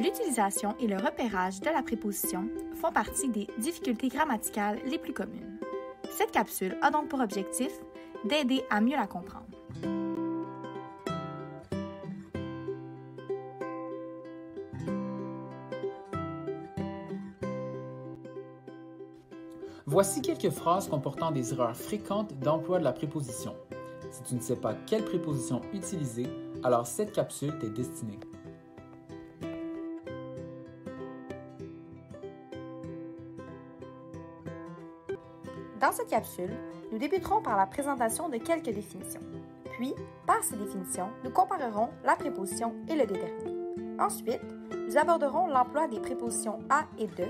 L'utilisation et le repérage de la préposition font partie des difficultés grammaticales les plus communes. Cette capsule a donc pour objectif d'aider à mieux la comprendre. Voici quelques phrases comportant des erreurs fréquentes d'emploi de la préposition. Si tu ne sais pas quelle préposition utiliser, alors cette capsule t'est destinée. Dans cette capsule, nous débuterons par la présentation de quelques définitions. Puis, par ces définitions, nous comparerons la préposition et le déterminant. Ensuite, nous aborderons l'emploi des prépositions à et de,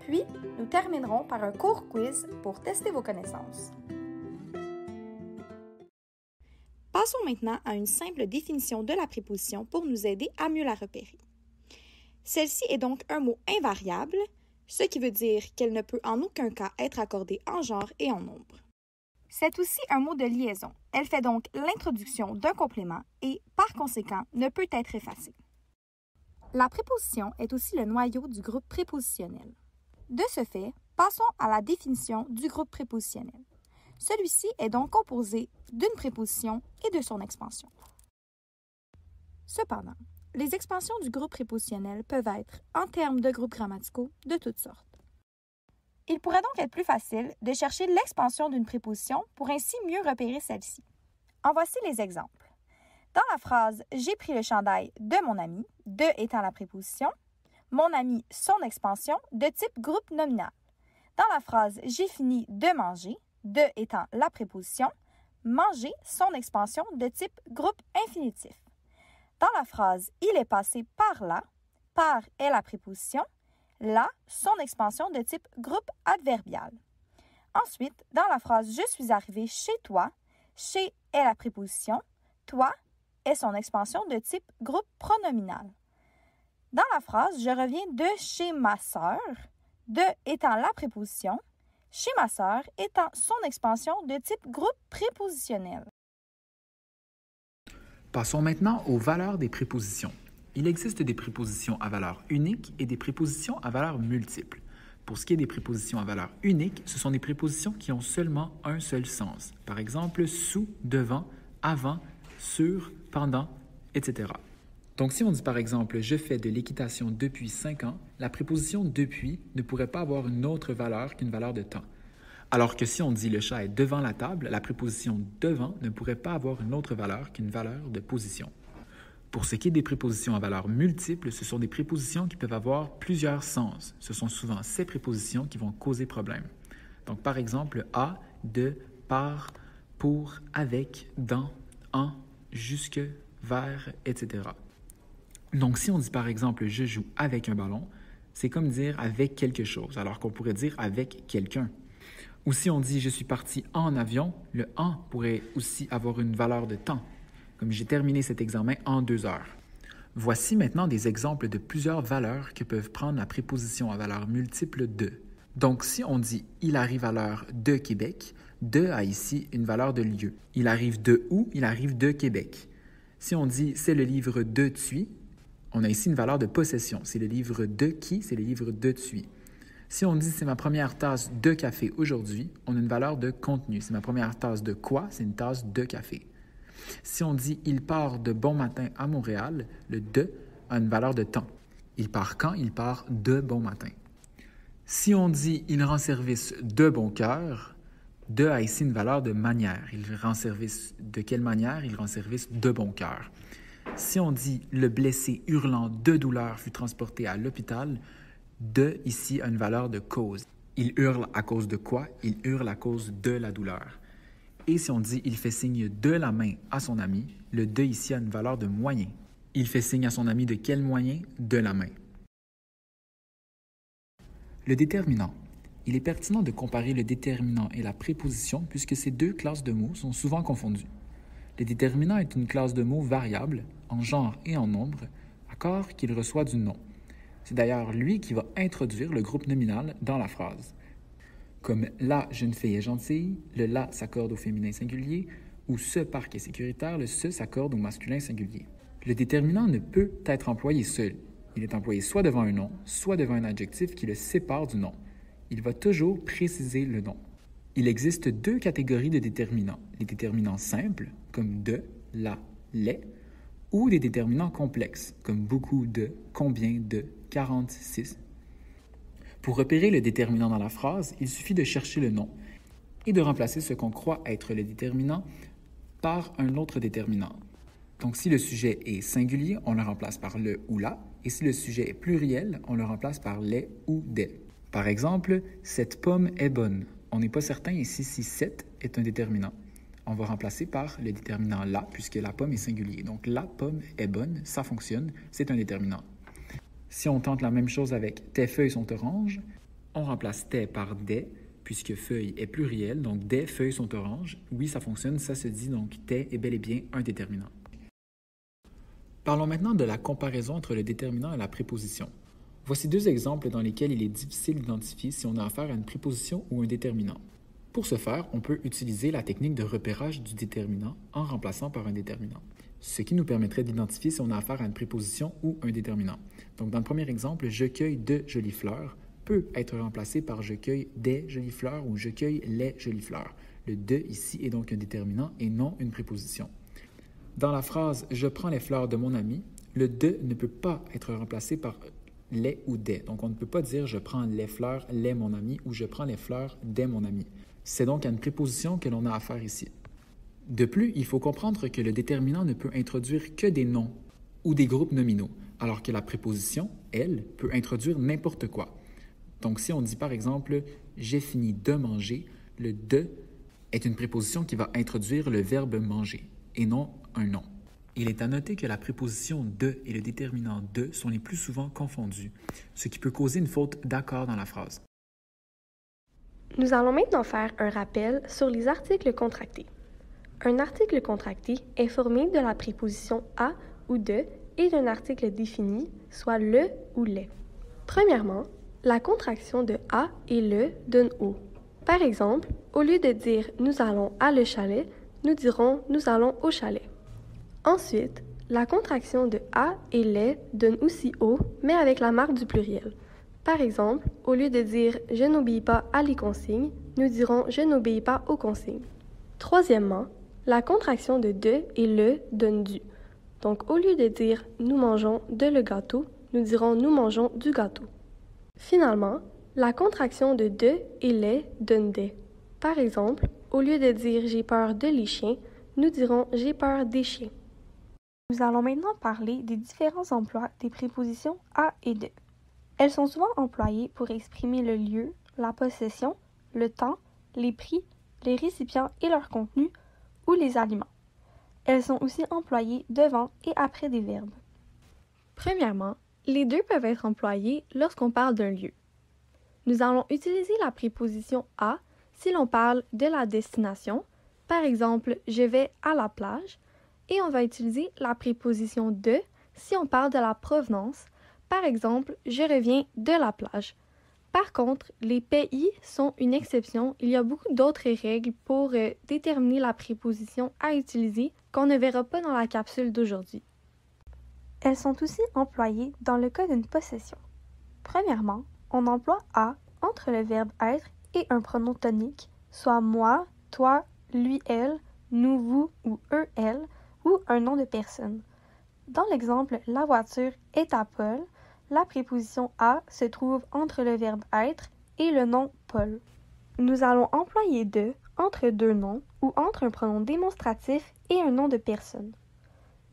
puis nous terminerons par un court quiz pour tester vos connaissances. Passons maintenant à une simple définition de la préposition pour nous aider à mieux la repérer. Celle-ci est donc un mot invariable, ce qui veut dire qu'elle ne peut en aucun cas être accordée en genre et en nombre. C'est aussi un mot de liaison. Elle fait donc l'introduction d'un complément et, par conséquent, ne peut être effacée. La préposition est aussi le noyau du groupe prépositionnel. De ce fait, passons à la définition du groupe prépositionnel. Celui-ci est donc composé d'une préposition et de son expansion. Cependant, les expansions du groupe prépositionnel peuvent être, en termes de groupes grammaticaux, de toutes sortes. Il pourrait donc être plus facile de chercher l'expansion d'une préposition pour ainsi mieux repérer celle-ci. En voici les exemples. Dans la phrase « J'ai pris le chandail de mon ami », de étant la préposition, mon ami, son expansion, de type groupe nominal. Dans la phrase « J'ai fini de manger », de étant la préposition, manger, son expansion, de type groupe infinitif. Dans la phrase « Il est passé par là », par est la préposition, là, son expansion de type groupe adverbial. Ensuite, dans la phrase « Je suis arrivé chez toi », chez est la préposition, toi est son expansion de type groupe pronominal. Dans la phrase « Je reviens de chez ma sœur », de étant la préposition, chez ma sœur étant son expansion de type groupe prépositionnel. Passons maintenant aux valeurs des prépositions. Il existe des prépositions à valeur unique et des prépositions à valeur multiple. Pour ce qui est des prépositions à valeur unique, ce sont des prépositions qui ont seulement un seul sens. Par exemple, sous, devant, avant, sur, pendant, etc. Donc, si on dit par exemple « Je fais de l'équitation depuis 5 ans », la préposition « depuis » ne pourrait pas avoir une autre valeur qu'une valeur de temps. Alors que si on dit « Le chat est devant la table », la préposition « devant » ne pourrait pas avoir une autre valeur qu'une valeur de position. Pour ce qui est des prépositions à valeur multiple, ce sont des prépositions qui peuvent avoir plusieurs sens. Ce sont souvent ces prépositions qui vont causer problème. Donc, par exemple, à, de, par, pour, avec, dans, en, jusque, vers, etc. Donc, si on dit par exemple « je joue avec un ballon », c'est comme dire « avec quelque chose », alors qu'on pourrait dire « avec quelqu'un ». Ou si on dit « je suis parti en avion », le « en » pourrait aussi avoir une valeur de temps, comme « j'ai terminé cet examen en 2 heures ». Voici maintenant des exemples de plusieurs valeurs que peuvent prendre la préposition à valeur multiple « de ». Donc, si on dit « il arrive à l'heure de Québec », « de » a ici une valeur de lieu. « Il arrive de où » ? Il arrive de Québec. Si on dit « c'est le livre de Thuy », on a ici une valeur de possession. C'est le livre de qui? C'est le livre de Thuy. Si on dit « c'est ma première tasse de café aujourd'hui », on a une valeur de contenu. C'est ma première tasse de quoi? C'est une tasse de café. Si on dit « il part de bon matin à Montréal », le « de » a une valeur de temps. Il part quand? Il part de bon matin. Si on dit « il rend service de bon cœur », « de » a ici une valeur de manière. Il rend service de quelle manière? Il rend service de bon cœur. Si on dit « le blessé hurlant de douleur fut transporté à l'hôpital », de ici a une valeur de cause. Il hurle à cause de quoi? Il hurle à cause de la douleur. Et si on dit « il fait signe de la main à son ami », le de ici a une valeur de moyen. Il fait signe à son ami de quel moyen? De la main. Le déterminant. Il est pertinent de comparer le déterminant et la préposition puisque ces deux classes de mots sont souvent confondues. Le déterminant est une classe de mots variable, en genre et en nombre, accord qu'il reçoit du nom. C'est d'ailleurs lui qui va introduire le groupe nominal dans la phrase. Comme « la jeune fille est gentille », le « la » s'accorde au féminin singulier, ou « ce parc est sécuritaire », le « ce » s'accorde au masculin singulier. Le déterminant ne peut être employé seul. Il est employé soit devant un nom, soit devant un adjectif qui le sépare du nom. Il va toujours préciser le nom. Il existe deux catégories de déterminants. Les déterminants simples, comme de, la, les, ou des déterminants complexes, comme beaucoup de, combien de, 46. Pour repérer le déterminant dans la phrase, il suffit de chercher le nom et de remplacer ce qu'on croit être le déterminant par un autre déterminant. Donc, si le sujet est singulier, on le remplace par le ou la, et si le sujet est pluriel, on le remplace par les ou des. Par exemple, cette pomme est bonne. On n'est pas certain ici si cette est un déterminant. On va remplacer par le déterminant la, puisque la pomme est singulier. Donc, la pomme est bonne, ça fonctionne, c'est un déterminant. Si on tente la même chose avec tes feuilles sont oranges, on remplace tes par des, puisque feuille est pluriel, donc des feuilles sont oranges. Oui, ça fonctionne, ça se dit, donc tes est bel et bien un déterminant. Parlons maintenant de la comparaison entre le déterminant et la préposition. Voici deux exemples dans lesquels il est difficile d'identifier si on a affaire à une préposition ou un déterminant. Pour ce faire, on peut utiliser la technique de repérage du déterminant en remplaçant par un déterminant, ce qui nous permettrait d'identifier si on a affaire à une préposition ou un déterminant. Donc, dans le premier exemple, « Je cueille de jolies fleurs » peut être remplacé par « Je cueille des jolies fleurs » ou « Je cueille les jolies fleurs ». Le « de » ici est donc un déterminant et non une préposition. Dans la phrase « Je prends les fleurs de mon ami », le « de » ne peut pas être remplacé par « les » ou « des ». Donc, on ne peut pas dire « Je prends les fleurs, les mon ami » ou « Je prends les fleurs, des mon ami ». C'est donc à une préposition que l'on a affaire ici. De plus, il faut comprendre que le déterminant ne peut introduire que des noms ou des groupes nominaux, alors que la préposition, elle, peut introduire n'importe quoi. Donc, si on dit par exemple « J'ai fini de manger », le « de » est une préposition qui va introduire le verbe « manger » et non un nom. Il est à noter que la préposition « de » et le déterminant « de » sont les plus souvent confondus, ce qui peut causer une faute d'accord dans la phrase. Nous allons maintenant faire un rappel sur les articles contractés. Un article contracté est formé de la préposition « à » ou « de » et d'un article défini, soit « le » ou « les ». Premièrement, la contraction de « à » et « le » donne « au ». Par exemple, au lieu de dire « nous allons à le chalet », nous dirons « nous allons au chalet ». Ensuite, la contraction de « à » et « les » donne aussi « au », mais avec la marque du pluriel. Par exemple, au lieu de dire « je n'obéis pas à les consignes », nous dirons « je n'obéis pas aux consignes ». Troisièmement, la contraction de « de » et « le » donne « du ». Donc, au lieu de dire « nous mangeons de le gâteau », nous dirons « nous mangeons du gâteau ». Finalement, la contraction de « de » et « les » donne « des ». Par exemple, au lieu de dire « j'ai peur de les chiens », nous dirons « j'ai peur des chiens ». Nous allons maintenant parler des différents emplois des prépositions « à » et « de ». Elles sont souvent employées pour exprimer le lieu, la possession, le temps, les prix, les récipients et leur contenu, ou les aliments. Elles sont aussi employées devant et après des verbes. Premièrement, les deux peuvent être employés lorsqu'on parle d'un lieu. Nous allons utiliser la préposition « à » si l'on parle de la destination, par exemple « je vais à la plage », et on va utiliser la préposition « de » si on parle de la provenance, par exemple « je reviens de la plage ». Par contre, les pays sont une exception. Il y a beaucoup d'autres règles pour déterminer la préposition à utiliser qu'on ne verra pas dans la capsule d'aujourd'hui. Elles sont aussi employées dans le cas d'une possession. Premièrement, on emploie « à » entre le verbe « être » et un pronom tonique, soit « moi »,« toi »,« lui »,« elle »,« nous »,« vous » ou « eux »,« elles » ou un nom de personne. Dans l'exemple « la voiture est à Paul », la préposition « à » se trouve entre le verbe « être » et le nom « Paul ». Nous allons employer « de » entre deux noms ou entre un pronom démonstratif et un nom de personne.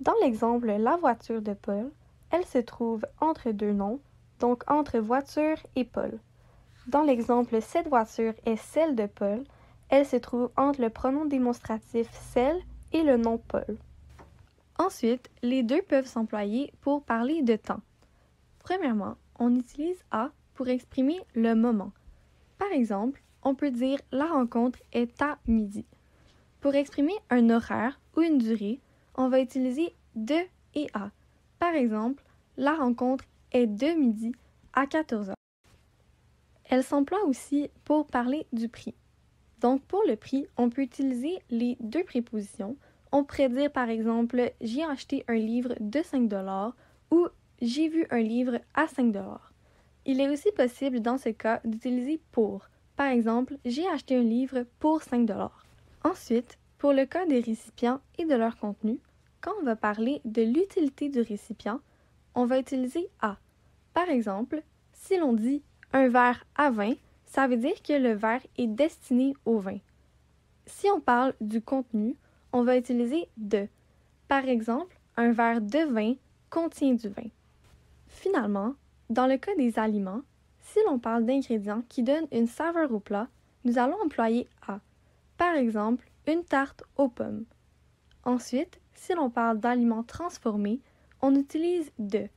Dans l'exemple « la voiture de Paul », elle se trouve entre deux noms, donc entre voiture et Paul. Dans l'exemple « cette voiture est celle de Paul », elle se trouve entre le pronom démonstratif « celle » et le nom « Paul ». Ensuite, les deux peuvent s'employer pour parler de temps. Premièrement, on utilise « à » pour exprimer le moment. Par exemple, on peut dire « la rencontre est à midi ». Pour exprimer un horaire ou une durée, on va utiliser « de » et « à ». Par exemple, la rencontre est de midi à 14h. Elle s'emploie aussi pour parler du prix. Donc, pour le prix, on peut utiliser les deux prépositions. On pourrait dire, par exemple, « j'ai acheté un livre de 5 $ » ou « j'ai vu un livre à 5 $. Il est aussi possible dans ce cas d'utiliser pour. Par exemple, j'ai acheté un livre pour 5 $. Ensuite, pour le cas des récipients et de leur contenu, quand on va parler de l'utilité du récipient, on va utiliser à. Par exemple, si l'on dit un verre à vin, ça veut dire que le verre est destiné au vin. Si on parle du contenu, on va utiliser de. Par exemple, un verre de vin contient du vin. Finalement, dans le cas des aliments, si l'on parle d'ingrédients qui donnent une saveur au plat, nous allons employer à. Par exemple, une tarte aux pommes. Ensuite, si l'on parle d'aliments transformés, on utilise de.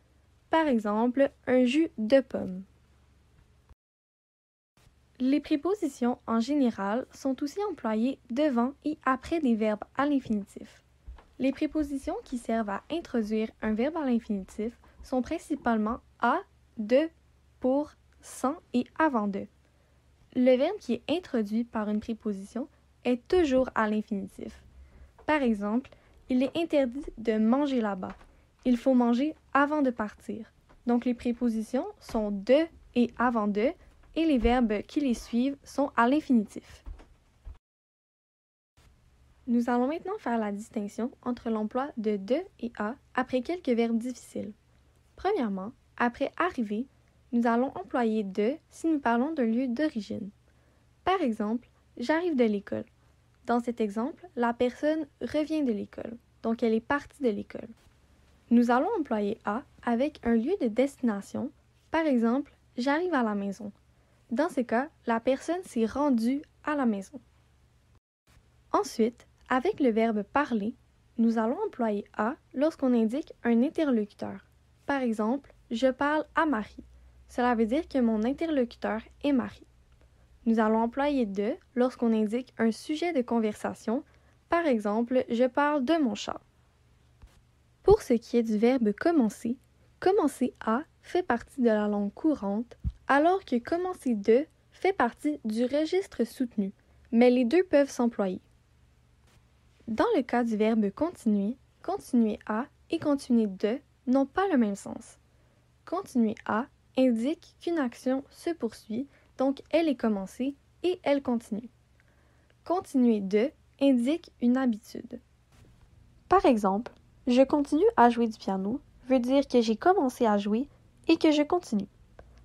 Par exemple, un jus de pomme. Les prépositions en général sont aussi employées devant et après des verbes à l'infinitif. Les prépositions qui servent à introduire un verbe à l'infinitif sont principalement à, de, pour, sans et avant de. Le verbe qui est introduit par une préposition est toujours à l'infinitif. Par exemple, il est interdit de manger là-bas. Il faut manger avant de partir. Donc les prépositions sont de et avant de, et les verbes qui les suivent sont à l'infinitif. Nous allons maintenant faire la distinction entre l'emploi de et à après quelques verbes difficiles. Premièrement, après arriver, nous allons employer de si nous parlons d'un lieu d'origine. Par exemple, j'arrive de l'école. Dans cet exemple, la personne revient de l'école, donc elle est partie de l'école. Nous allons employer à avec un lieu de destination. Par exemple, j'arrive à la maison. Dans ce cas, la personne s'est rendue à la maison. Ensuite, avec le verbe parler, nous allons employer à lorsqu'on indique un interlocuteur. Par exemple, je parle à Marie. Cela veut dire que mon interlocuteur est Marie. Nous allons employer de lorsqu'on indique un sujet de conversation. Par exemple, je parle de mon chat. Pour ce qui est du verbe commencer, commencer à fait partie de la langue courante, alors que commencer de fait partie du registre soutenu, mais les deux peuvent s'employer. Dans le cas du verbe continuer, continuer à et continuer de n'ont pas le même sens. Continuer à indique qu'une action se poursuit, donc elle est commencée et elle continue. Continuer de indique une habitude. Par exemple, je continue à jouer du piano veut dire que j'ai commencé à jouer et que je continue.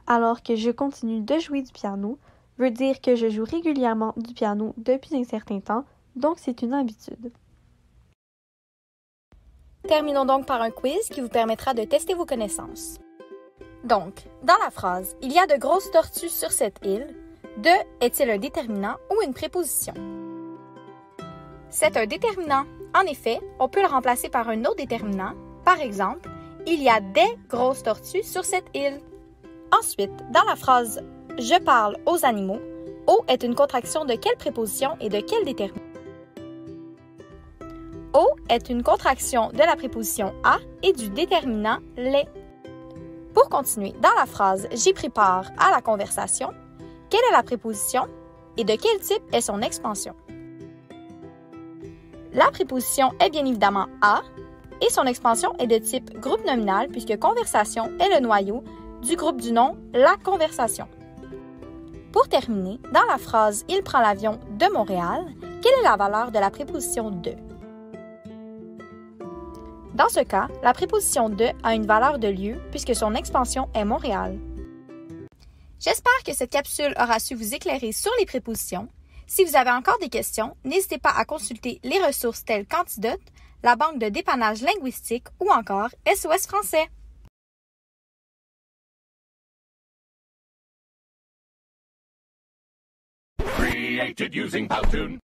Alors que je continue de jouer du piano veut dire que je joue régulièrement du piano depuis un certain temps, donc c'est une habitude. Terminons donc par un quiz qui vous permettra de tester vos connaissances. Donc, dans la phrase « Il y a de grosses tortues sur cette île », de est-il un déterminant ou une préposition? C'est un déterminant. En effet, on peut le remplacer par un autre déterminant. Par exemple, « Il y a des grosses tortues sur cette île ». Ensuite, dans la phrase « Je parle aux animaux », « au » est une contraction de quelle préposition et de quel déterminant? « Au » est une contraction de la préposition « à » et du déterminant « les ». Pour continuer, dans la phrase « J'ai pris part à la conversation », quelle est la préposition et de quel type est son expansion? La préposition est bien évidemment « à » et son expansion est de type groupe nominal puisque « conversation » est le noyau du groupe du nom « la conversation ». Pour terminer, dans la phrase « Il prend l'avion de Montréal », quelle est la valeur de la préposition « de ». Dans ce cas, la préposition « de » a une valeur de lieu puisque son expansion est Montréal. J'espère que cette capsule aura su vous éclairer sur les prépositions. Si vous avez encore des questions, n'hésitez pas à consulter les ressources telles qu'Antidote, la Banque de dépannage linguistique ou encore SOS Français. Created using Powtoon.